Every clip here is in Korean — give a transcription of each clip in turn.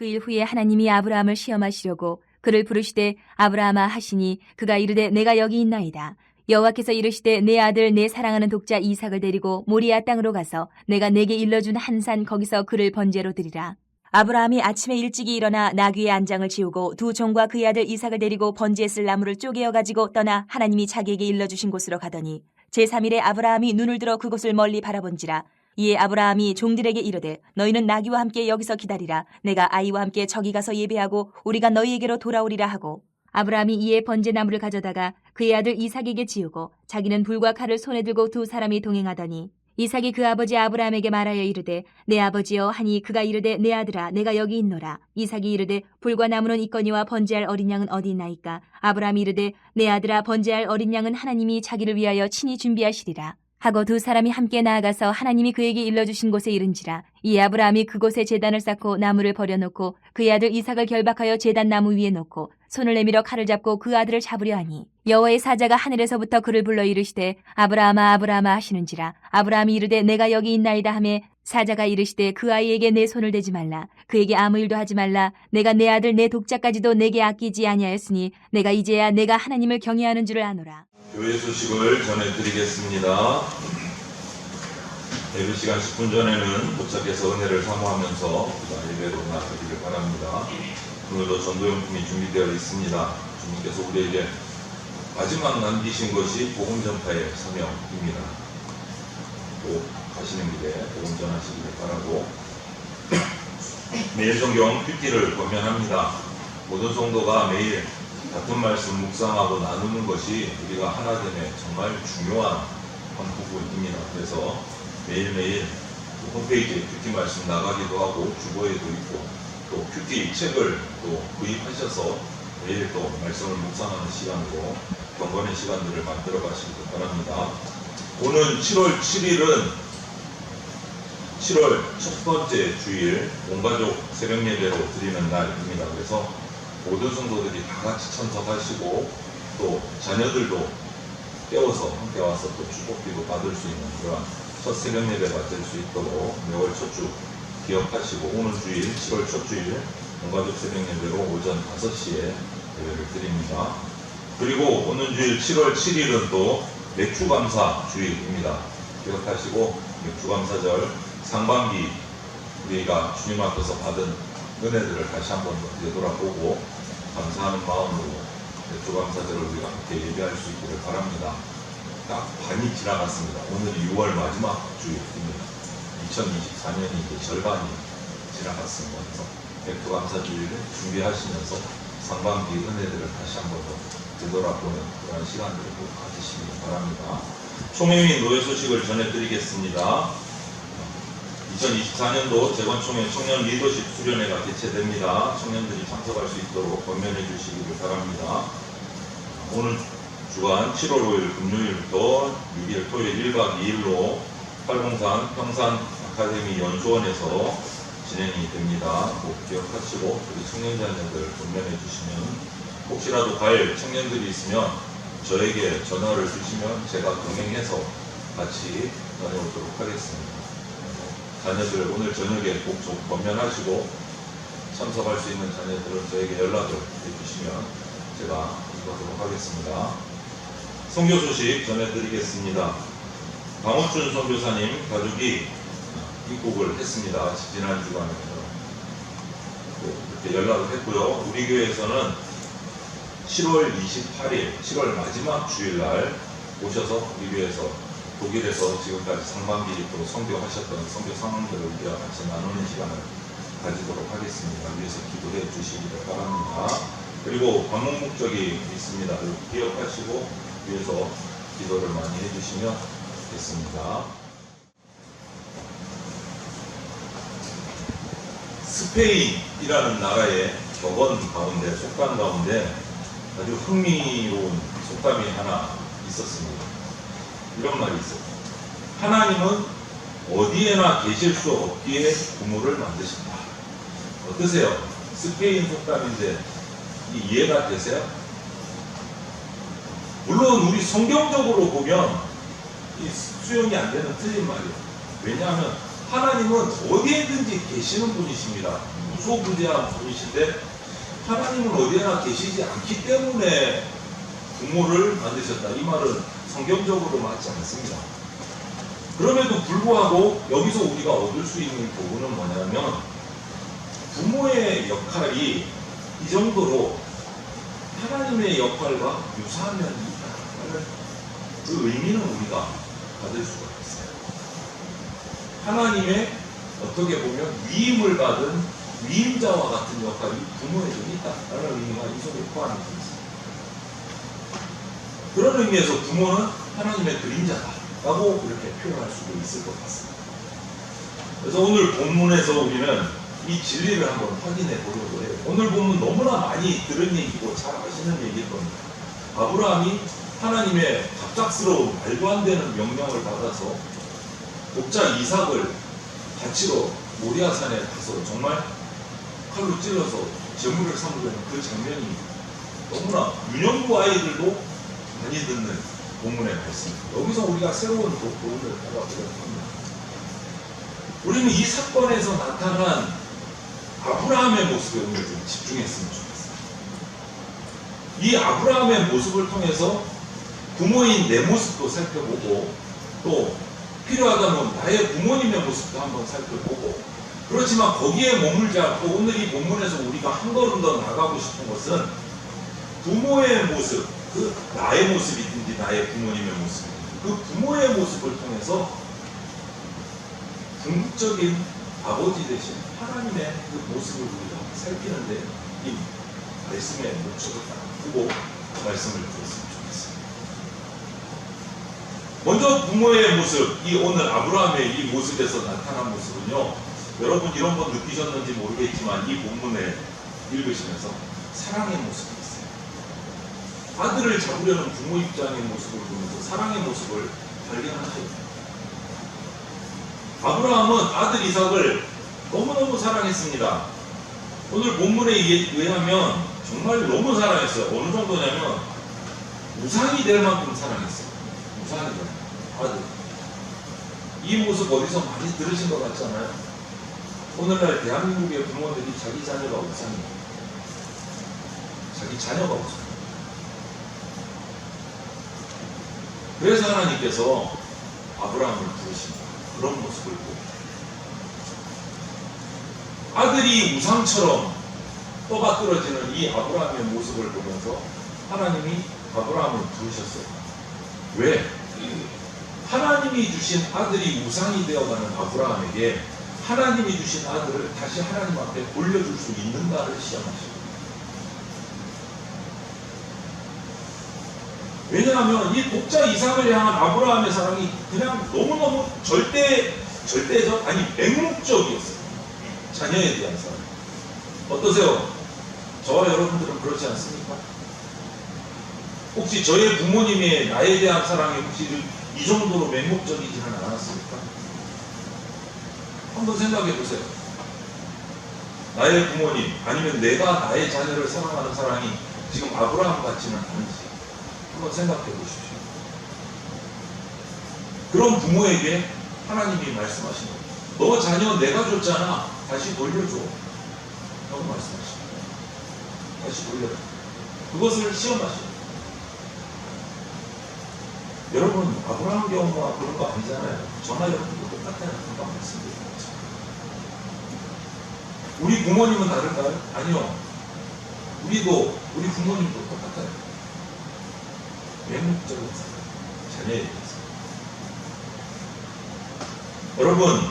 일 후에 하나님이 아브라함을 시험하시려고 그를 부르시되 아브라함아 하시니 그가 이르되 내가 여기 있나이다. 여호와께서 이르시되 내 아들 내 사랑하는 독자 이삭을 데리고 모리아 땅으로 가서 내가 내게 일러준 한 산 거기서 그를 번제로 드리라. 아브라함이 아침에 일찍이 일어나 나귀의 안장을 지우고 두 종과 그의 아들 이삭을 데리고 번제에 쓸 나무를 쪼개어 가지고 떠나 하나님이 자기에게 일러주신 곳으로 가더니 제3일에 아브라함이 눈을 들어 그곳을 멀리 바라본지라. 이에 아브라함이 종들에게 이르되 너희는 나귀와 함께 여기서 기다리라. 내가 아이와 함께 저기 가서 예배하고 우리가 너희에게로 돌아오리라 하고 아브라함이 이에 번제나무를 가져다가 그의 아들 이삭에게 지우고 자기는 불과 칼을 손에 들고 두 사람이 동행하더니 이삭이 그 아버지 아브라함에게 말하여 이르되 내 아버지여 하니 그가 이르되 내 아들아 내가 여기 있노라. 이삭이 이르되 불과 나무는 있거니와 번제할 어린 양은 어디 있나이까. 아브라함이 이르되 내 아들아 번제할 어린 양은 하나님이 자기를 위하여 친히 준비하시리라 하고 두 사람이 함께 나아가서 하나님이 그에게 일러주신 곳에 이른지라. 이에 아브라함이 그곳에 제단을 쌓고 나무를 버려놓고 그의 아들 이삭을 결박하여 제단 나무 위에 놓고 손을 내밀어 칼을 잡고 그 아들을 잡으려 하니 여호와의 사자가 하늘에서부터 그를 불러 이르시되 아브라함아 아브라함아 하시는지라. 아브라함이 이르되 내가 여기 있나이다 하매 사자가 이르시되 그 아이에게 내 손을 대지 말라. 그에게 아무 일도 하지 말라. 내가 내 아들 내 독자까지도 내게 아끼지 아니하였으니 내가 이제야 내가 하나님을 경외하는 줄을 아노라. 교회 소식을 전해드리겠습니다. 예배 시간 10분 전에는 도착해서 은혜를 사모하면서 예배로 나가기를 바랍니다. 오늘도 전도용품이 준비되어 있습니다. 주님께서 우리에게 마지막 남기신 것이 복음 전파의 사명입니다. 또 가시는 길에 복음 전하시기를 바라고 매일 성경 큐티를 권면합니다. 모든 성도가 매일 같은 말씀 묵상하고 나누는 것이 우리가 하나됨의 정말 중요한 한 부분입니다. 그래서 매일매일 홈페이지에 큐티 말씀 나가기도 하고 주보에도 있고 또 큐티 책을 또 구입하셔서 매일 또 말씀을 묵상하는 시간으로 경건의 시간들을 만들어 가시기 바랍니다. 오는 7월 7일은 7월 첫 번째 주일 온가족 새벽 예배로 드리는 날입니다. 그래서 모든 성도들이 다 같이 참석하시고 또 자녀들도 깨워서 함께 와서 또 축복기도 받을 수 있는 그런 첫 새벽 예배가 될 수 있도록 매월 첫 주 기억하시고 오는 주일 7월 첫 주일 온가족 새벽 예배로 오전 5시에 예배를 드립니다. 그리고 오는 주일 7월 7일은 또 맥주감사 주일입니다. 기억하시고 맥주감사절 상반기 우리가 주님 앞에서 받은 은혜들을 다시 한번 되돌아보고 감사하는 마음으로 맥주감사절을 우리가 함께 예배할 수 있기를 바랍니다. 딱 반이 지나갔습니다. 오늘이 6월 마지막 주일입니다. 2024년이 이제 절반이 지나갔습니다. 그래서 맥주감사주일을 준비하시면서 상반기 은혜들을 다시 한번 더 되돌아보는 그런 시간들을 꼭 가지시기 바랍니다. 총회민 노예 소식을 전해드리겠습니다. 2024년도 재건총회 청년 리더십 수련회가 개최됩니다. 청년들이 참석할 수 있도록 권면해 주시기를 바랍니다. 오늘 주간 7월 5일 금요일부터 6일 토요일 1박 2일로 팔공산 평산 아카데미 연수원에서 진행이 됩니다. 꼭 기억하시고 우리 청년자녀들 권면해 주시면 혹시라도 갈 청년들이 있으면 저에게 전화를 주시면 제가 동행해서 같이 다녀오도록 하겠습니다. 자녀들 오늘 저녁에 꼭 좀 권면하시고 참석할 수 있는 자녀들은 저에게 연락을 해주시면 제가 이거도록 하겠습니다. 선교 소식 전해드리겠습니다. 강원춘 선교사님 가족이 입국을 했습니다. 지난 주간에 이렇게 연락을 했고요. 우리 교회에서는 7월 28일 7월 마지막 주일날 오셔서 우리 교회에서 독일에서 지금까지 상반기 또 선교하셨던 선교 상황들을 우리와 같이 나누는 시간을 가지도록 하겠습니다. 위해서 기도해 주시기를 바랍니다. 그리고 방문 목적이 있습니다. 기억하시고 위해서 기도를 많이 해주시면 좋겠습니다. 스페인이라는 나라의 격언 가운데 속담 가운데 아주 흥미로운 속담이 하나 있었습니다. 이런 말이 있어요. 하나님은 어디에나 계실 수 없기에 부모를 만드신다. 어떠세요? 스페인 속담인데 이해가 되세요? 물론 우리 성경적으로 보면 이 수용이 안 되는 틀린 말이에요. 왜냐하면 하나님은 어디에든지 계시는 분이십니다. 무소부재한 분이신데 하나님은 어디에나 계시지 않기 때문에 부모를 만드셨다. 이 말은 성경적으로 맞지 않습니다. 그럼에도 불구하고 여기서 우리가 얻을 수 있는 교훈은 뭐냐면 부모의 역할이 이 정도로 하나님의 역할과 유사한 면이 있다는 그 의미는 우리가 받을 수가 있어요. 하나님의 어떻게 보면 위임을 받은 위임자와 같은 역할이 부모에게 있다라는 의미가 이 속에 포함되어 있습니다. 그런 의미에서 부모는 하나님의 그림자다라고 이렇게 표현할 수도 있을 것 같습니다. 그래서 오늘 본문에서 우리는 이 진리를 한번 확인해 보려고 해요. 오늘 본문 너무나 많이 들은 얘기고 잘 아시는 얘기일 겁니다. 아브라함이 하나님의 갑작스러운 말도 안 되는 명령을 받아서 독자 이삭을 바치러 모리아산에 가서 정말 칼로 찔러서 제물을 삼으려는 그 장면이 너무나 유년부 아이들도 많이 듣는 본문의 말씀입니다. 여기서 우리가 새로운 교훈을 받아보려고 합니다. 우리는 이 사건에서 나타난 아브라함의 모습에 오늘 좀 집중했으면 좋겠어요. 이 아브라함의 모습을 통해서 부모인 내 모습도 살펴보고 또 필요하다면 나의 부모님의 모습도 한번 살펴보고 그렇지만 거기에 머물지 않고 오늘 이 본문에서 우리가 한 걸음 더 나가고 싶은 것은 부모의 모습, 그 나의 모습이든지 나의 부모님의 모습이든지 그 부모의 모습을 통해서 궁극적인 아버지 대신 하나님의 그 모습을 우리가 살피는데 이 말씀의 목적을 딱 두고 말씀을 드렸으면 좋겠습니다. 먼저 부모의 모습, 이 오늘 아브라함의 이 모습에서 나타난 모습은요, 여러분 이런 건 느끼셨는지 모르겠지만 이 본문을 읽으시면서 사랑의 모습이 있어요. 아들을 잡으려는 부모 입장의 모습을 보면서 사랑의 모습을 발견하셔요. 아브라함은 아들 이삭을 너무너무 사랑했습니다. 오늘 본문에 의하면 정말 너무 사랑했어요. 어느 정도냐면 우상이 될 만큼 사랑했어요. 우상이 될 아들. 이 모습 어디서 많이 들으신 것 같잖아요. 오늘날 대한민국의 부모들이 자기 자녀가 우상이에요. 자기 자녀가 우상. 그래서 하나님께서 아브라함을 부르십니다. 그런 모습을 보고 아들이 우상처럼 떠받들어지는 이 아브라함의 모습을 보면서 하나님이 아브라함을 부르셨어요. 왜? 하나님이 주신 아들이 우상이 되어가는 아브라함에게 하나님이 주신 아들을 다시 하나님 앞에 올려줄 수 있는가를 시험하시고, 왜냐하면 이 독자 이삭을 향한 아브라함의 사랑이 그냥 너무너무 절대적, 아니 맹목적이었어요. 자녀에 대한 사랑. 어떠세요? 저와 여러분들은 그렇지 않습니까? 혹시 저의 부모님의 나에 대한 사랑이 혹시 이 정도로 맹목적이지는 않았습니까? 한번 생각해 보세요. 나의 부모님, 아니면 내가 나의 자녀를 사랑하는 사랑이 지금 아브라함 같지는 않은지 한번 생각해 보십시오. 그런 부모에게 하나님이 말씀하신 거예요. 너 자녀 내가 줬잖아. 다시 돌려줘. 라고 말씀하십니다. 다시 돌려줘. 그것을 시험하십니다. 여러분, 아브라함 경우와 그런 거 아니잖아요. 저나 여러분도 똑같아요. 금방 말씀드립니다. 우리 부모님은 다를까요? 아니요. 우리 부모님도 똑같아요. 맹목적인 사랑, 자녀에 대해서. 여러분,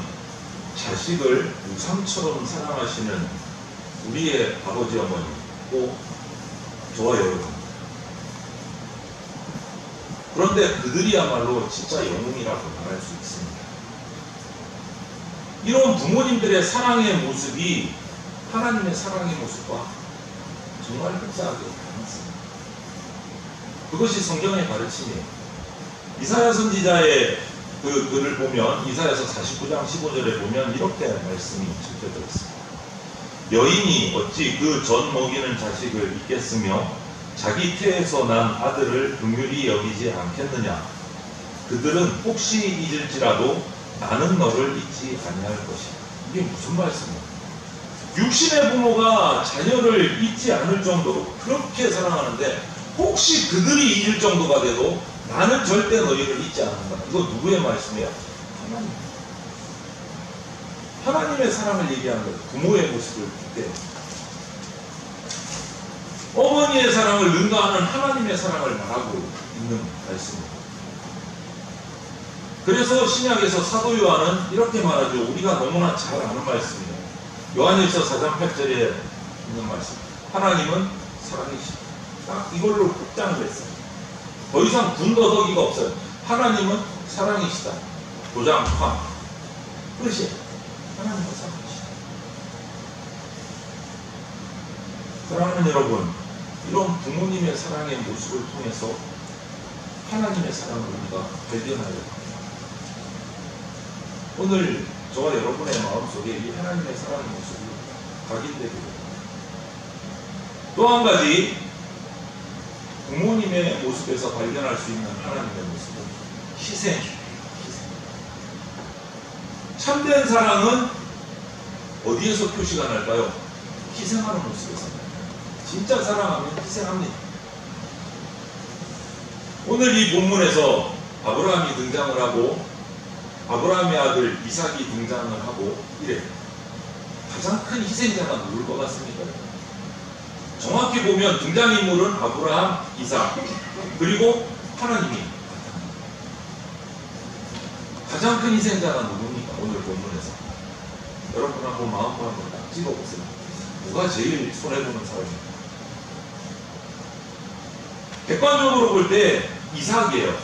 자식을 우상처럼 사랑하시는 우리의 아버지, 어머니, 또 저와 여러분. 그런데 그들이야말로 진짜 영웅이라고 말할 수 있습니다. 이런 부모님들의 사랑의 모습이 하나님의 사랑의 모습과 정말 흡사하게 닮았습니다. 그것이 성경의 가르침이에요. 이사야 선지자의 그 글을 보면, 이사야서 49장 15절에 보면 이렇게 말씀이 적혀져 있습니다. 여인이 어찌 그 전 먹이는 자식을 잊겠으며 자기 태에서 난 아들을 긍휼히 여기지 않겠느냐. 그들은 혹시 잊을지라도 나는 너를 잊지 아니할 것이다. 이게 무슨 말씀이에요? 육신의 부모가 자녀를 잊지 않을 정도로 그렇게 사랑하는데 혹시 그들이 잊을 정도가 돼도 나는 절대 너희를 잊지 않는다. 이거 누구의 말씀이야? 하나님. 하나님의 사랑을 얘기하는 거예요. 부모의 모습을 볼 때. 어머니의 사랑을 능가하는 하나님의 사랑을 말하고 있는 말씀입니다. 그래서 신약에서 사도 요한은 이렇게 말하죠. 우리가 너무나 잘 아는 말씀이에요. 요한일서 4장 8절에 있는 말씀. 하나님은 사랑이시다. 딱 이걸로 확장을 했어요. 더 이상 군더더기가 없어요. 하나님은 사랑이시다. 도장 쾅. 끝이에요. 하나님은 사랑이시다. 사랑하는 여러분, 이런 부모님의 사랑의 모습을 통해서 하나님의 사랑을 우리가 발견하여야 합니다. 오늘 저와 여러분의 마음속에 이 하나님의 사랑의 모습이 각인되게 됩니다. 또 한 가지 부모님의 모습에서 발견할 수 있는 하나님의 모습은 희생. 참된 사랑은 어디에서 표시가 날까요? 희생하는 모습에서. 진짜 사랑하면 희생합니다. 오늘 이 본문에서 아브라함이 등장을 하고 아브라함의 아들 이삭이 등장을 하고 이래요. 가장 큰 희생자가 누굴 것 같습니까? 정확히 보면 등장인물은 아브라함, 이삭, 그리고 하나님이 가장 큰 희생자가 누굽니까? 오늘 본문에서. 여러분 한번 마음으로 한번 딱 찍어보세요. 누가 제일 손해보는 사람입니까? 객관적으로 볼 때 이삭이에요.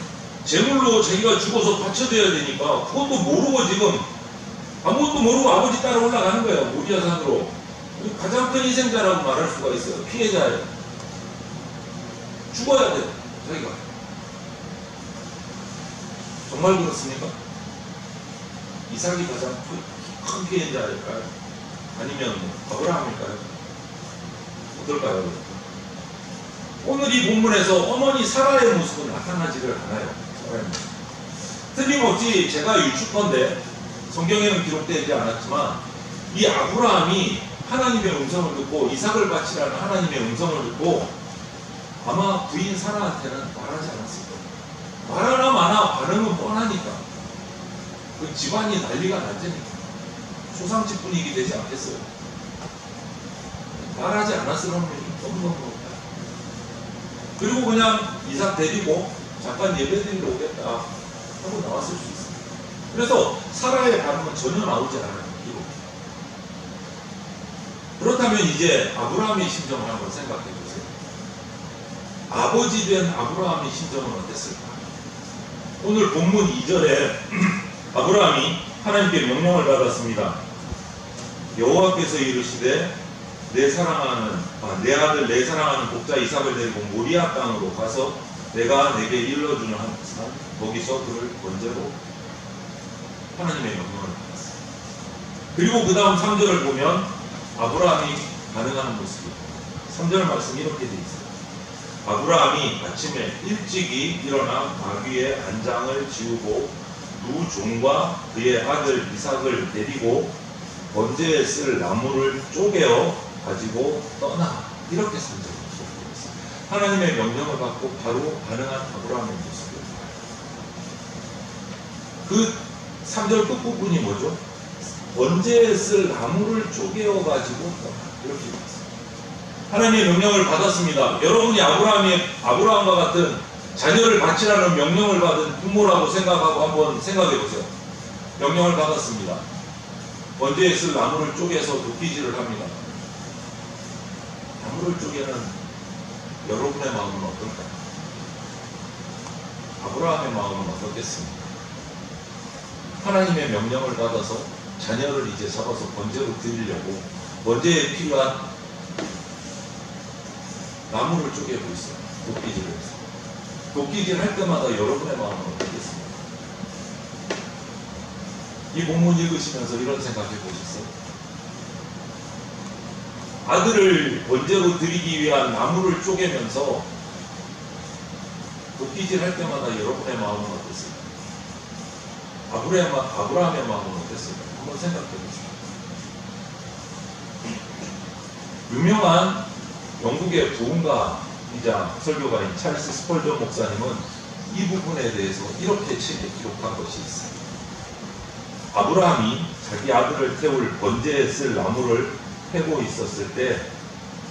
제물로 자기가 죽어서 바쳐져야 되니까 그것도 모르고 지금 아무것도 모르고 아버지 따라 올라가는 거예요. 모리아산으로. 가장 큰 희생자라고 말할 수가 있어요. 피해자예요. 죽어야 돼요. 자기가. 정말 그렇습니까? 이삭이 가장 큰 피해자일까요? 아니면 아브라함일까요? 어떨까요? 오늘 이 본문에서 어머니 사라의 모습은 나타나지를 않아요. 사라의 모습. 틀림없이 제가 유추컨대 성경에는 기록되지 않았지만 이 아브라함이 하나님의 음성을 듣고 이삭을 바치라는 하나님의 음성을 듣고 아마 부인 사라한테는 말하지 않았을 거예요. 말하나 마나 반응은 뻔하니까 그 집안이 난리가 났으니까 소상집 분위기 되지 않겠어요. 말하지 않았을 확률이 너무너무 높아요. 그리고 그냥 이삭 데리고 잠깐 예배드리러 오겠다 하고 나왔을 수 있어요. 그래서 사라의 반응은 전혀 나오지 않아요. 그렇다면 이제 아브라함의 심정을 한번 생각해 보세요. 아버지 된 아브라함의 심정은 어땠을까? 오늘 본문 2절에 아브라함이 하나님께 명령을 받았습니다. 여호와께서 이르시되 내 아들 내 사랑하는 독자 이삭을 데리고 모리아 땅으로 가서 내가 내게 일러주는 한 산 거기서 그를 번제로 하나님의 명령을 받았어요. 그리고 그 다음 3절을 보면 아브라함이 반응하는 모습입니다. 3절 말씀이 이렇게 되어 있어요. 아브라함이 아침에 일찍이 일어나 나귀의 안장을 지우고 두 종과 그의 아들 이삭을 데리고 번제에 쓸 나무를 쪼개어 가지고 떠나. 이렇게 3절을 기록되어 있어요. 하나님의 명령을 받고 바로 반응한 아브라함의 모습이에요. 그 3절 끝부분이 뭐죠? 번제에 쓸 나무를 쪼개어 가지고 이렇게 있습니다. 하나님의 명령을 받았습니다. 여러분이 아브라함과 같은 자녀를 바치라는 명령을 받은 부모라고 생각하고 한번 생각해 보세요. 명령을 받았습니다. 번제에 쓸 나무를 쪼개서 도끼질을 합니다. 나무를 쪼개는 여러분의 마음은 어떨까요? 아브라함의 마음은 어떻겠습니까? 하나님의 명령을 받아서 자녀를 이제 잡아서 번제로 드리려고 번제에 필요한 나무를 쪼개고 있어요. 도끼질을 해서. 도끼질 할 때마다 여러분의 마음은 어떻겠습니까? 이 본문 읽으시면서 이런 생각 해보셨어요? 아들을 번제로 드리기 위한 나무를 쪼개면서 도끼질 할 때마다 여러분의 마음은 어땠어요? 아브라함의 마음은 어땠을까요? 한번 생각해 보세요. 유명한 영국의 부흥가이자 설교가인 찰스 스펄전 목사님은 이 부분에 대해서 이렇게 책에 기록한 것이 있어요. 아브라함이 자기 아들을 태울 번제에 쓸 나무를 패고 있었을 때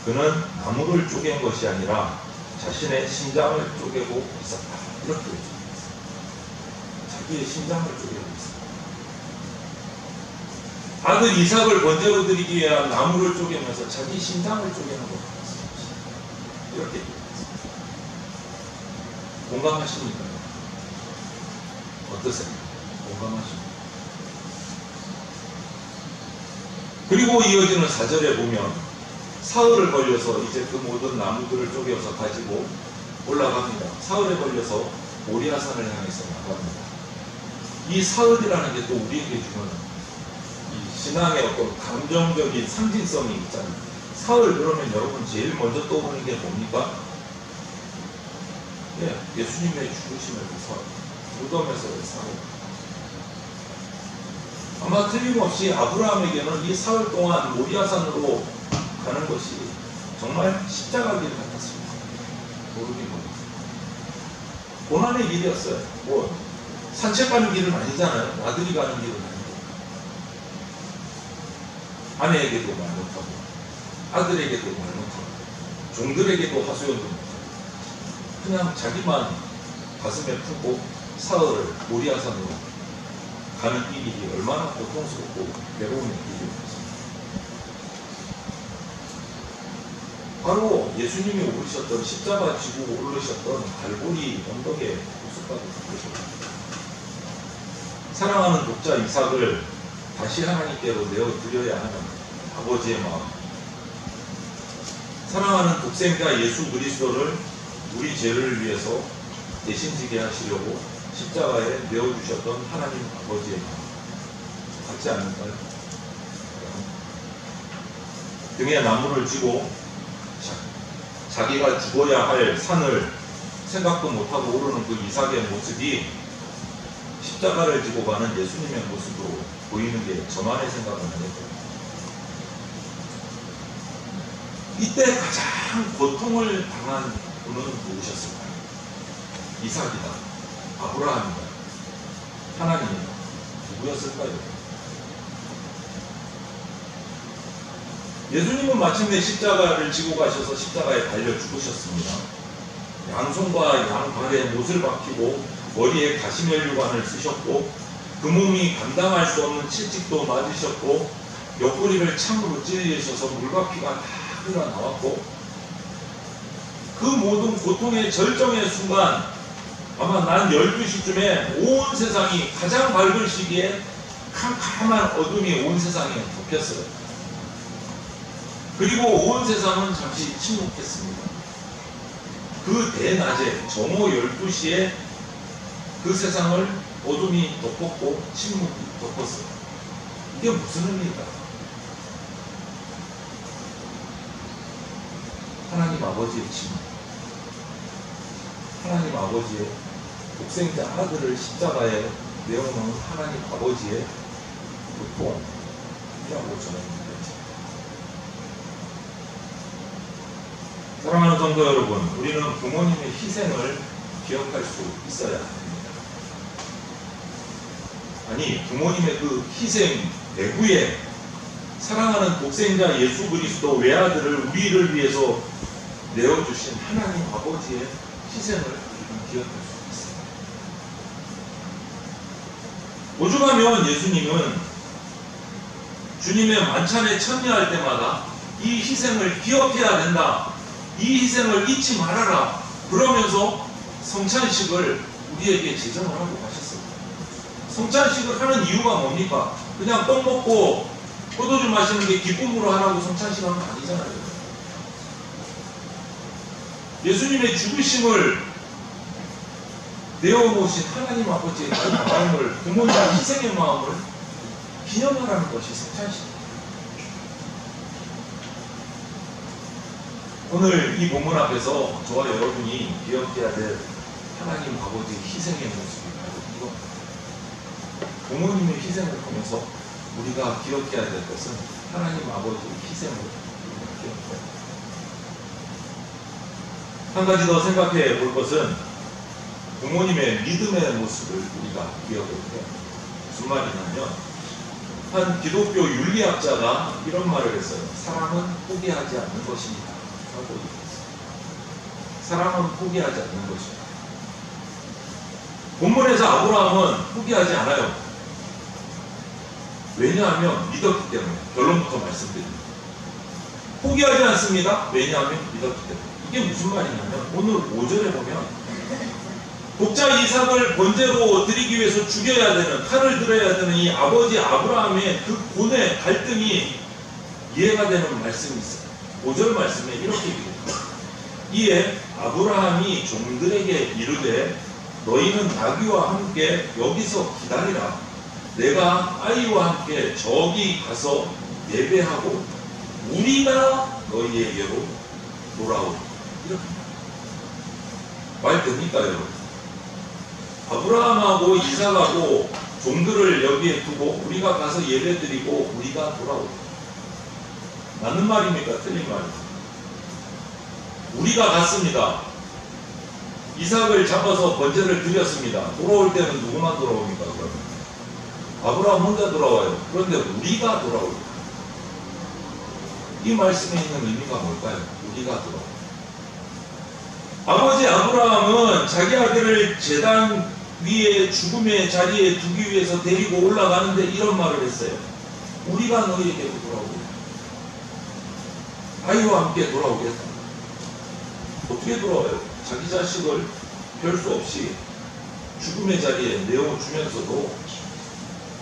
그는 나무를 쪼갠 것이 아니라 자신의 심장을 쪼개고 있었다. 이렇게 얘기했어요. 자기의 심장을 쪼개고 있었다. 아들 이삭을 번제로 드리기 위해 나무를 쪼개면서 자기 심장을 쪼개는 것 같습니다. 이렇게 얘기했어요. 공감하십니까? 어떠세요? 공감하십니까? 그리고 이어지는 4절에 보면 사흘을 걸려서 이제 그 모든 나무들을 쪼개서 가지고 올라갑니다. 사흘에 걸려서 모리아산을 향해서 나갑니다. 이 사흘이라는 게 또 우리에게 주는 이 신앙의 어떤 감정적인 상징성이 있잖아요. 사흘 그러면 여러분 제일 먼저 떠오르는 게 뭡니까? 예, 예수님의 죽으심을 그 사흘, 무덤에서의 사흘. 아마 틀림없이 아브라함에게는 이 사흘 동안 모리아산으로 가는 것이 정말 십자가 길 같았습니다. 모르긴 모르겠어요. 고난의 길이었어요. 뭐 산책 가는 길은 아니잖아요. 나들이 가는 길은 아니고. 아내에게도 말 못하고 아들에게도 말 못하고 종들에게도 하소연도 못하고 그냥 자기만 가슴에 품고 사흘을 모리아산으로 가는 이 길이 얼마나 고통스럽고 괴로운 길이었습니다. 바로 예수님이 오르셨던 십자가 지고 오르셨던 갈보리 언덕의 모습과도 같습니다. 사랑하는 독자 이삭을 다시 하나님께로 내어드려야 하는 아버지의 마음, 사랑하는 독생자 예수 그리스도를 우리 죄를 위해서 대신 지게 하시려고 십자가에 내어주셨던 하나님 아버지의 마음 같지 않을까요? 등에 나무를 쥐고 자기가 죽어야 할 산을 생각도 못하고 오르는 그 이삭의 모습이 십자가를 지고 가는 예수님의 모습으로 보이는 게 저만의 생각은 아니고요. 이때 가장 고통을 당한 분은 누구셨을까요? 이삭이다. 아브라함이다. 하나님이다. 누구였을까요? 예수님은 마침내 십자가를 지고 가셔서 십자가에 달려 죽으셨습니다. 양손과 양발에 못을 박히고 머리에 가시면류관을 쓰셨고 그 몸이 감당할 수 없는 채찍도 맞으셨고 옆구리를 창으로 찔리셔서 물과 피가 다 흘러나왔고 그 모든 고통의 절정의 순간 아마 난 12시쯤에 온 세상이 가장 밝은 시기에 캄캄한 어둠이 온 세상에 덮였어요. 그리고 온 세상은 잠시 침묵했습니다. 그 대낮에 정오 12시에 그 세상을 어둠이 덮었고 침묵이 덮었어요. 이게 무슨 의미일까? 하나님 아버지의 침묵, 하나님 아버지의 독생자 아들을 십자가에 내어놓은 하나님 아버지의 고통이라고 전합니다. 사랑하는 성도 여러분, 우리는 부모님의 희생을 기억할 수 있어야 합니다. 아니, 부모님의 그 희생 내부에 사랑하는 독생자 예수 그리스도 외아들을 우리를 위해서 내어주신 하나님 아버지의 희생을 우리는 기억할 수 있습니다. 오죽하면 예수님은 주님의 만찬에 참여할 때마다 이 희생을 기억해야 된다. 이 희생을 잊지 말아라. 그러면서 성찬식을 우리에게 제정을 하고 가셨습니다. 성찬식을 하는 이유가 뭡니까? 그냥 떡 먹고 포도주 마시는 게 기쁨으로 하라고 성찬식 하는 거 아니잖아요. 예수님의 죽으심을 내어놓으신 하나님 아버지의 그 마음을, 부모님의 희생의 마음을 기념하라는 것이 성찬식입니다. 오늘 이 본문 앞에서 저와 여러분이 기억해야 될 하나님 아버지의 희생의 모습이 바로 이겁니다. 부모님의 희생을 통해서 우리가 기억해야 될 것은 하나님 아버지의 희생을 우리가 한 가지 더 생각해 볼 것은 부모님의 믿음의 모습을 우리가 기억해야 돼요. 무슨 말이냐면 한 기독교 윤리학자가 이런 말을 했어요. 사랑은 포기하지 않는 것입니다. 라고 얘기했어요. 사랑은 포기하지 않는 것입니다. 본문에서 아브라함은 포기하지 않아요. 왜냐하면 믿었기 때문에. 결론부터 말씀드립니다. 포기하지 않습니다. 왜냐하면 믿었기 때문에. 이게 무슨 말이냐면 오늘 5절에 보면 독자 이삭을 번제로 드리기 위해서 죽여야 되는, 칼을 들어야 되는 이 아버지 아브라함의 그 고뇌, 갈등이 이해가 되는 말씀이 있어요. 5절 말씀에 이렇게 얘기합니다. 이에 아브라함이 종들에게 이르되 너희는 나귀와 함께 여기서 기다리라. 내가 아이와 함께 저기 가서 예배하고 우리가 너희에게로 돌아오리. 이렇게 말 됩니까 여러분? 아브라함하고 이삭하고 종들을 여기에 두고 우리가 가서 예배드리고 우리가 돌아오리. 맞는 말입니까? 틀린 말입니까? 우리가 갔습니다. 이삭을 잡아서 번제를 드렸습니다. 돌아올 때는 누구만 돌아옵니까? 그러면 아브라함 혼자 돌아와요. 그런데 우리가 돌아옵니다. 이 말씀에 있는 의미가 뭘까요? 우리가 돌아옵니다. 아버지 아브라함은 자기 아들을 제단 위에 죽음의 자리에 두기 위해서 데리고 올라가는데 이런 말을 했어요. 우리가 너희에게로 돌아오겠다. 아이와 함께 돌아오겠다. 어떻게 돌아와요? 자기 자식을 별 수 없이 죽음의 자리에 내어주면서도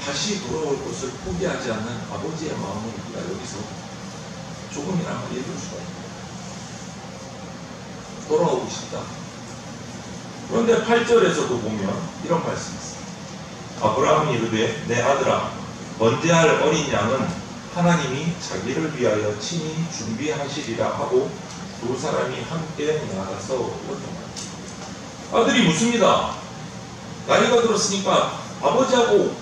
다시 돌아올 것을 포기하지 않는 아버지의 마음을 우리가 여기서 조금이나마 이해할 수가 있습니다. 돌아오고 싶다. 그런데 8절에서도 보면 이런 말씀이 있어요. 아브라함이 이르되 내 아들아 번제할 어린 양은 하나님이 자기를 위하여 친히 준비하시리라 하고 두 사람이 함께 나가서 이렇게 말합니다. 아들이 묻습니다. 나이가 들었으니까 아버지하고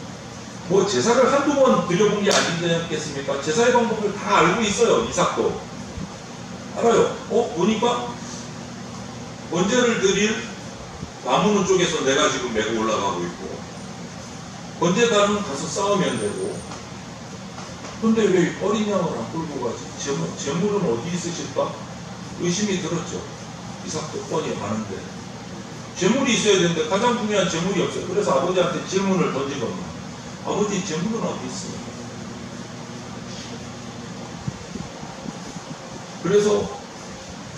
뭐 제사를 한두 번 드려본 게 아니지 않겠습니까? 제사의 방법을 다 알고 있어요. 이삭도 알아요. 보니까 번제를 드릴 나무는 쪽에서 내가 지금 메고 올라가고 있고 번제단은 가서 싸우면 되고, 근데 왜 어린 양을 안 끌고 가지? 재물은 어디 있으실까? 의심이 들었죠. 이삭도 뻔히 아는데 재물이 있어야 되는데 가장 중요한 재물이 없어요. 그래서 아버지한테 질문을 던진 겁니다. 아버지 재물은 어디 있습니까? 그래서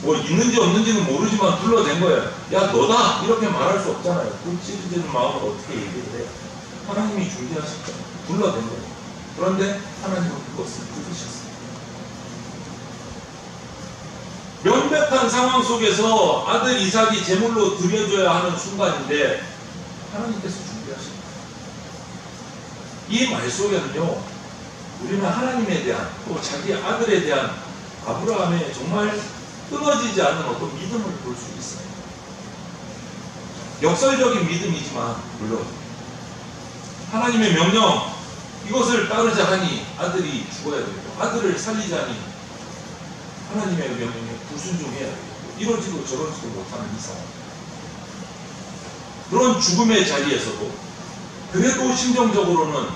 뭐 있는지 없는지는 모르지만 둘러댄 거예요. 야 너다! 이렇게 말할 수 없잖아요. 그 찌릿찌릿한 마음을 어떻게 얘기를 해요? 하나님이 준비하셨잖아요. 둘러댄 거예요. 그런데 하나님은 그것을 들으셨어요. 명백한 상황 속에서 아들 이삭이 제물로 드려줘야 하는 순간인데 하나님께서 준비하십니다. 이 말 속에는요, 우리는 하나님에 대한 또 자기 아들에 대한 아브라함의 정말 끊어지지 않는 어떤 믿음을 볼 수 있어요. 역설적인 믿음이지만 물론 하나님의 명령 이것을 따르자 하니 아들이 죽어야 되고 아들을 살리자니 하나님의 명령에 불순종해야 되고 이러지도 저러지도 못하는 이 상황. 그런 죽음의 자리에서도 그래도 심정적으로는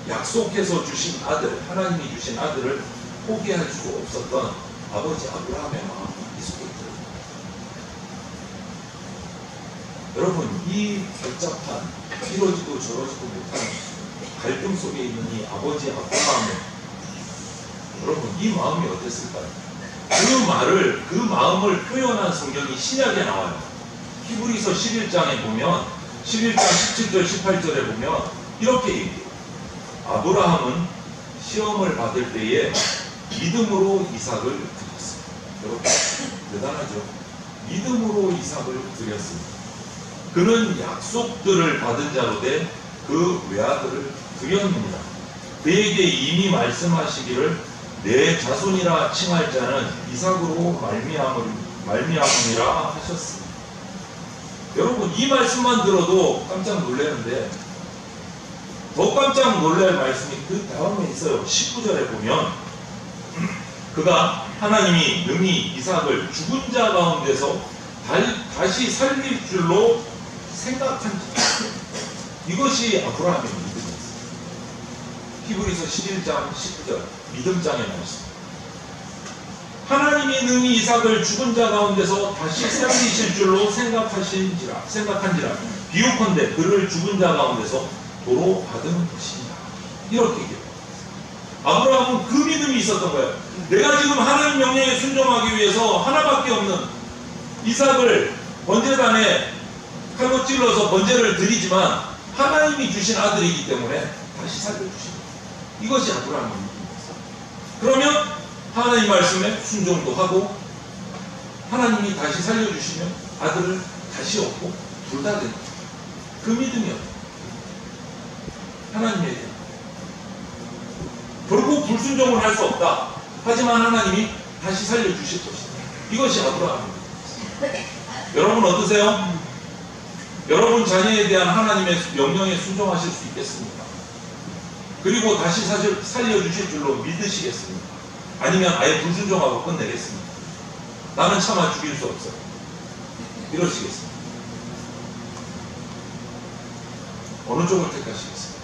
약속해서 주신 아들, 하나님이 주신 아들을 포기할 수 없었던 아버지 아브라함의 마음이 이 속에 들어요. 여러분, 이 복잡한 이러지도 저러지도 못하는 갈등 속에 있는 이 아버지 아브라함의 여러분, 이 마음이 어땠을까요? 그 마음을 표현한 성경이 신약에 나와요. 히브리서 11장에 보면 11장 17절 18절에 보면 이렇게 얘기해요. 아브라함은 시험을 받을 때에 믿음으로 이삭을 드렸습니다. 여러분 대단하죠? 믿음으로 이삭을 드렸습니다. 그는 약속들을 받은 자로 돼 그 외아들을 드렸느니라. 그에게 이미 말씀하시기를 내 자손이라 칭할 자는 이삭으로 말미암으리라 하셨습니다. 여러분 이 말씀만 들어도 깜짝 놀라는데 더 깜짝 놀랄 말씀이 그 다음에 있어요. 19절에 보면 그가 하나님이 능히 이삭을 죽은 자 가운데서 다시 살릴 줄로 생각한지. 이것이 아브라함의 믿음이었어요. 히브리서 11장 19절 믿음장에 나왔습니다. 하나님이 능히 이삭을 죽은 자 가운데서 다시 살리실 줄로 생각한지라 비유컨대 그를 죽은 자 가운데서 도로 받은 것이니라. 이렇게 얘기해요. 아브라함은 그 믿음이 있었던 거예요. 내가 지금 하나님 명령에 순종하기 위해서 하나밖에 없는 이삭을 번제단에 칼로 찔러서 번제를 드리지만 하나님이 주신 아들이기 때문에 다시 살려주신 거예요. 이것이 아브라함의 믿음이었어요. 그러면 하나님 말씀에 순종도 하고 하나님이 다시 살려주시면 아들을 다시 얻고 둘 다 된다. 그 믿음이었어요. 하나님에 대한 결국 불순종을 할 수 없다. 하지만 하나님이 다시 살려주실 것이다. 이것이 아브라함의 믿음이었어요. 여러분 어떠세요? 여러분 자녀에 대한 하나님의 명령에 순종하실 수 있겠습니까? 그리고 다시 살려주실 줄로 믿으시겠습니까? 아니면 아예 불순종하고 끝내겠습니까? 나는 차마 죽일 수 없어. 이러시겠습니까? 어느 쪽을 택하시겠습니까?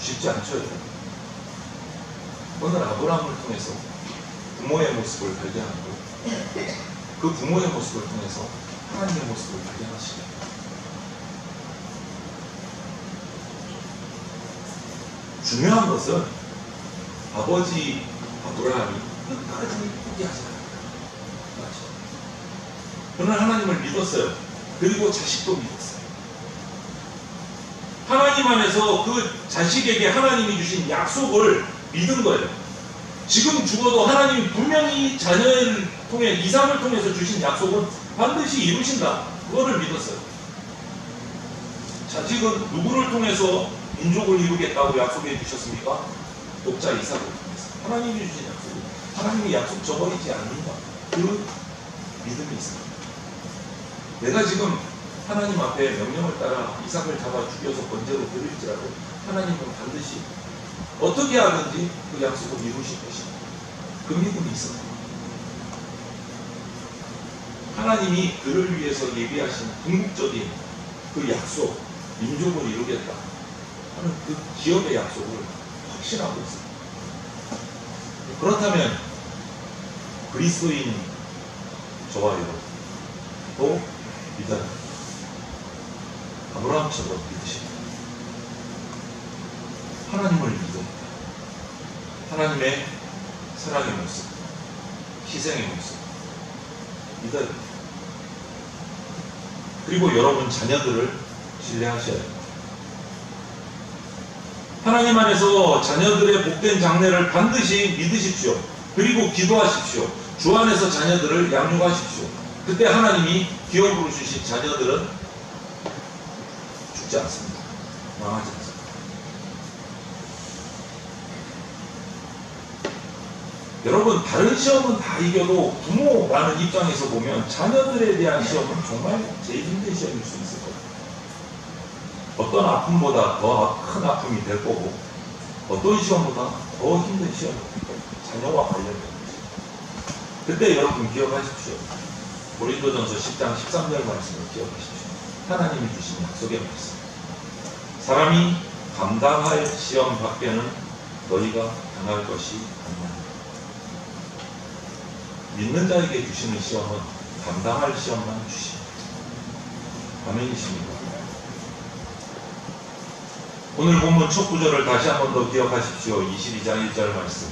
쉽지 않죠, 여러분. 오늘 아브라함을 통해서 부모의 모습을 발견하고 그 부모의 모습을 통해서 하나님의 모습을 발견하시게. 중요한 것은 아버지 아브라함이 끝까지 포기하지 않았다. 맞죠? 그는 하나님을 믿었어요. 그리고 자식도 믿었어요. 하나님 안에서 그 자식에게 하나님이 주신 약속을 믿은 거예요. 지금 죽어도 하나님이 분명히 자녀를 통해 이삭을 통해서 주신 약속은 반드시 이루신다. 그거를 믿었어요. 자식은 누구를 통해서 민족을 이루겠다고 약속해 주셨습니까? 독자 이삭을 통해서. 하나님이 주신 약속을 하나님이 약속 저버리지 않는다. 그 믿음이 있습니다. 내가 지금 하나님 앞에 명령을 따라 이삭을 잡아 죽여서 번제로 드릴지라도 하나님은 반드시 어떻게 하든지 그 약속을 이루실 것이다. 그 믿음이 있습니다. 하나님이 그를 위해서 예비하신 궁극적인 그 약속, 민족을 이루겠다 하는 그 기업의 약속을 확신하고 있습니다. 그렇다면 그리스도인 저와 여러분도 믿어야 합니다. 아브라함처럼 믿으십니다. 하나님을 믿습니다. 하나님의 사랑의 모습, 희생의 모습 믿어야 됩니다. 그리고 여러분 자녀들을 신뢰하셔야 됩니다. 하나님 안에서 자녀들의 복된 장래를 반드시 믿으십시오. 그리고 기도하십시오. 주 안에서 자녀들을 양육하십시오. 그때 하나님이 기업으로 주신 자녀들은 죽지 않습니다. 망하지 않습니다. 여러분 다른 시험은 다 이겨도 부모라는 입장에서 보면 자녀들에 대한 시험은 정말 제일 힘든 시험일 수 있을 거예요. 어떤 아픔보다 더 큰 아픔이 될 거고 어떤 시험보다 더 힘든 시험이 될 거예요. 자녀와 관련된 것이. 그때 여러분 기억하십시오. 고린도전서 10장 13절 말씀을 기억하십시오. 하나님이 주신 약속의 말씀. 사람이 감당할 시험 밖에는 너희가 당할 것이 아니하니라. 믿는 자에게 주시는 시험은 감당할 시험만 주십니다. 아멘이십니까? 오늘 본문 첫 구절을 다시 한 번 더 기억하십시오. 22장 1절 말씀.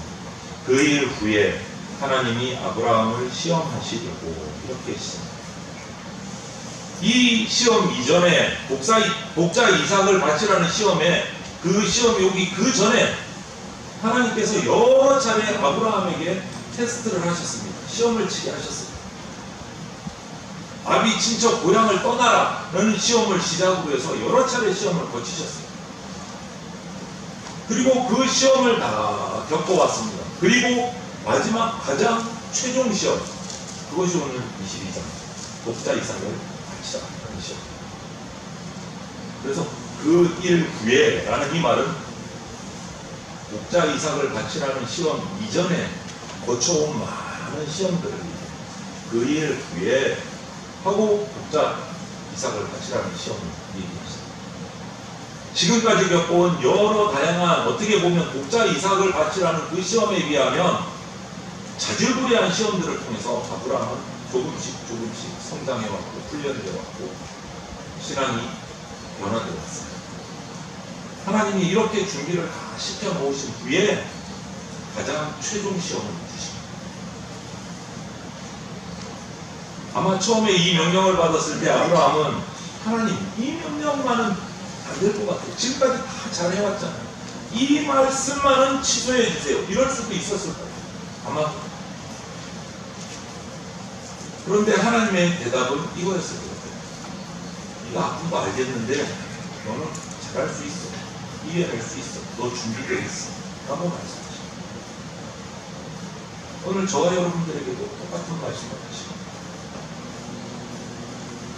그 일 후에 하나님이 아브라함을 시험하시려고 이렇게 했습니다. 이 시험 이전에 독자 이삭을 바치라는 시험에 그 시험이 오기 그 전에 하나님께서 여러 차례 아브라함에게 테스트를 하셨습니다. 시험을 치게 하셨습니다. 아비 친척 고향을 떠나라는 시험을 시작으로 해서 여러 차례 시험을 거치셨습니다. 그리고 그 시험을 다 겪어왔습니다. 그리고 마지막 가장 최종 시험, 그것이 오늘 22장 독자 이삭을 바치라는 시험. 그래서 그 일 후에 라는 이 말은 독자 이삭을 바치라는 시험 이전에 거쳐온 많은 시험들을 그 일 후에 하고 독자 이삭을 바치라는 시험을 얘기했습니다. 지금까지 겪어온 여러 다양한 어떻게 보면 독자 이삭을 바치라는 그 시험에 비하면 자질구레한 시험들을 통해서 아브라함은 조금씩 성장해왔고 훈련되어왔고 신앙이 변화되어 왔어요. 하나님이 이렇게 준비를 다 시켜놓으신 후에 가장 최종 시험을 주십니다. 아마 처음에 이 명령을 받았을 때 아브라함은 하나님 이 명령만은 안 될 것 같아요. 지금까지 다 잘해왔잖아요. 이 말씀만은 취소해 주세요. 이럴 수도 있었을 거예요. 아마. 그런데 하나님의 대답은 이거였을 것 같아요. 네가 아픈 거 알겠는데 너는 잘할 수 있어. 이해할 수 있어. 너 준비되어 있어. 라고 말씀하십니다. 오늘 저와 여러분들에게도 똑같은 말씀을 하십니다.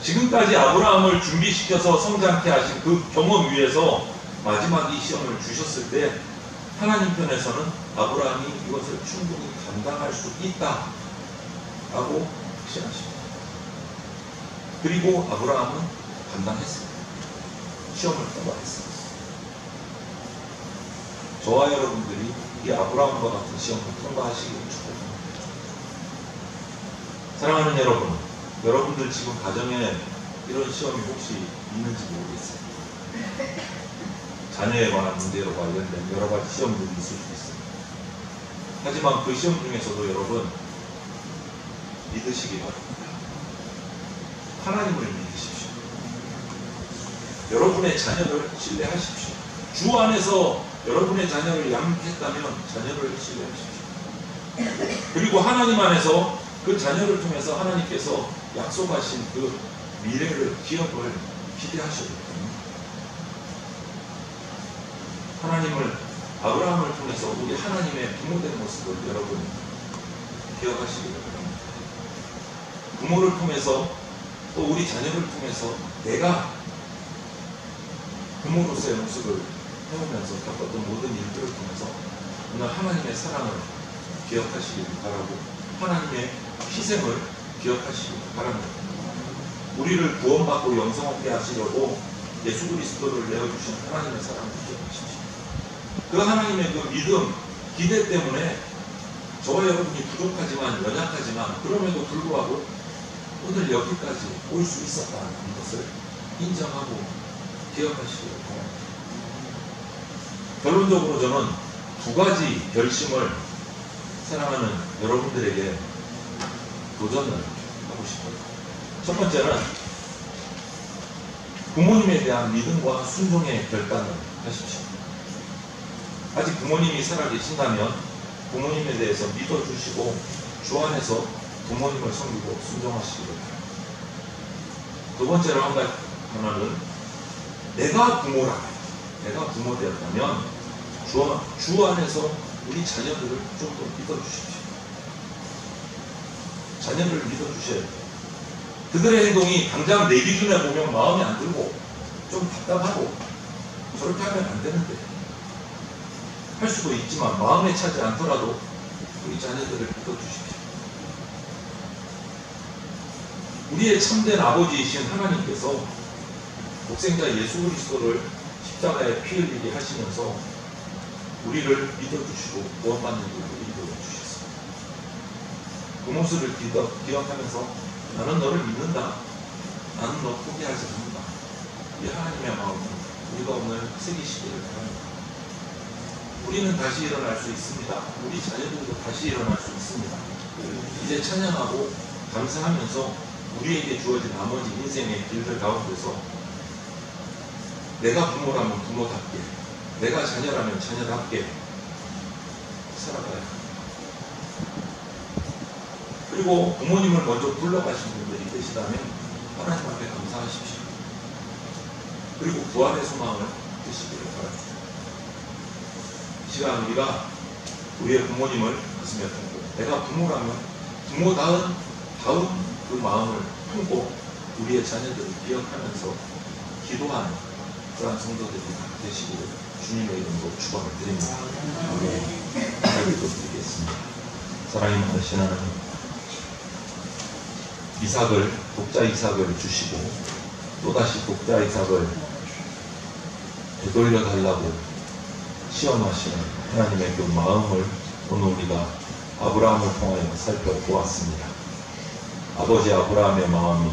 지금까지 아브라함을 준비시켜서 성장케 하신 그 경험 위에서 마지막 이 시험을 주셨을 때 하나님 편에서는 아브라함이 이것을 충분히 감당할 수 있다 라고 확신하십니다. 그리고 아브라함은 감당했습니다. 시험을 통과했습니다. 저와 여러분들이 이 아브라함과 같은 시험을 통과하시기를 축복합니다. 사랑하는 여러분, 여러분들 지금 가정에 이런 시험이 혹시 있는지 모르겠어요. 자녀에 관한 문제로 관련된 여러 가지 시험들이 있을 수 있습니다. 하지만 그 시험 중에서도 여러분 믿으시기 바랍니다. 하나님을 믿으십시오. 여러분의 자녀를 신뢰하십시오. 주 안에서 여러분의 자녀를 양육했다면 자녀를 신뢰하십시오. 그리고 하나님 안에서 그 자녀를 통해서 하나님께서 약속하신 그 미래를, 기업을 기대하셔야 됩니다. 하나님을, 아브라함을 통해서 우리 하나님의 부모된 모습을 여러분 기억하시기 바랍니다. 부모를 통해서 또 우리 자녀를 통해서 내가 부모로서의 모습을 해오면서 겪었던 모든 일들을 통해서 오늘 하나님의 사랑을 기억하시길 바라고 하나님의 희생을 기억하시길 바랍니다. 우리를 구원받고 영생하게 하시려고 예수 그리스도를 내어주신 하나님의 사랑을 기억하십시오. 그 하나님의 그 믿음, 기대 때문에 저와 여러분이 부족하지만 연약하지만 그럼에도 불구하고 오늘 여기까지 올 수 있었다는 것을 인정하고 기억하시길 바랍니다. 결론적으로 저는 두 가지 결심을 사랑하는 여러분들에게 도전을 하고 싶어요. 첫 번째는 부모님에 대한 믿음과 순종의 결단을 하십시오. 아직 부모님이 살아계신다면 부모님에 대해서 믿어주시고 주 안에서 부모님을 섬기고 순종하시기 바랍니다. 두 번째로 하나는 내가 부모라면, 내가 부모 되었다면 주 안에서 우리 자녀들을 좀 더 믿어주십시오. 자녀를 믿어주셔야 돼요. 그들의 행동이 당장 내 기준에 보면 마음에 안 들고 좀 답답하고 저렇게 하면 안 되는데 할 수도 있지만 마음에 차지 않더라도 우리 자녀들을 믿어주십시오. 우리의 참된 아버지이신 하나님께서 독생자 예수 그리스도를 십자가에 피 흘리게 하시면서 우리를 믿어주시고 구원받는 일을 이루어주셨습니다. 그 모습을 기억하면서 나는 너를 믿는다. 나는 너 포기하지 않는다. 이 하나님의 마음을 우리가 오늘 새기시기를 바랍니다. 우리는 다시 일어날 수 있습니다. 우리 자녀들도 다시 일어날 수 있습니다. 이제 찬양하고 감사하면서 우리에게 주어진 나머지 인생의 길들 가운데서 내가 부모라면 부모답게, 내가 자녀라면 자녀답게 살아가야 합니다. 그리고 부모님을 먼저 불러가신 분들이 계시다면 하나님 앞에 감사하십시오. 그리고 부활의 소망을 드시기를 바랍니다. 이 시간 우리가 우리의 부모님을 가슴에 품고 내가 부모라면 부모다운 그 마음을 품고 우리의 자녀들을 기억하면서 기도하는 그러한 성도들이 되시기를 주님의 이름으로 축원을 드립니다. 기도드리겠습니다. 사랑이 많으신 하나님, 이삭을, 독자 이삭을 주시고 또다시 독자 이삭을 되돌려 달라고 시험하시는 하나님의 그 마음을 오늘 우리가 아브라함을 통하여 살펴보았습니다. 아버지 아브라함의 마음이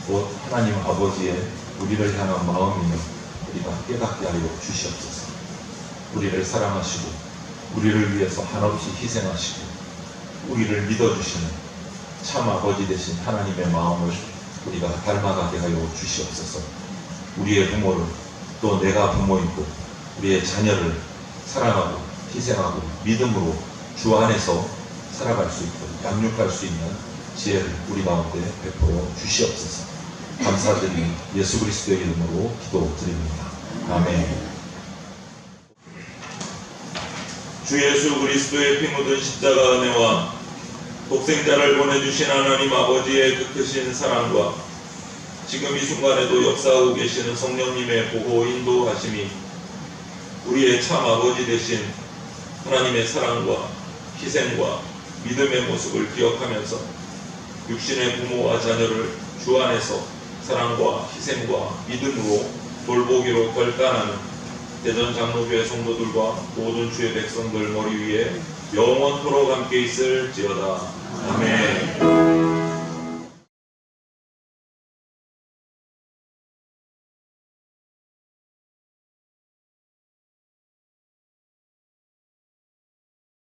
곧 하나님 아버지의 우리를 향한 마음이며 우리가 깨닫게 하여 주시옵소서. 우리를 사랑하시고 우리를 위해서 한없이 희생하시고 우리를 믿어주시는 참 아버지 되신 하나님의 마음을 우리가 닮아가게 하여 주시옵소서. 우리의 부모를, 또 내가 부모이고 우리의 자녀를 사랑하고 희생하고 믿음으로 주 안에서 살아갈 수 있고 양육할 수 있는 지혜를 우리 가운데 베풀어 주시옵소서. 감사드리며 예수 그리스도의 이름으로 기도드립니다. 아멘. 주 예수 그리스도의 피 묻은 십자가 은혜와 독생자를 보내주신 하나님 아버지의 그 크신 사랑과 지금 이 순간에도 역사하고 계시는 성령님의 보호 인도하심이 우리의 참 아버지 되신 하나님의 사랑과 희생과 믿음의 모습을 기억하면서 육신의 부모와 자녀를 주 안에서 사랑과 희생과 믿음으로 돌보기로 결단하는 대전 장로교회 성도들과 모든 주의 백성들 머리 위에 영원토록 함께 있을지어다. 아멘.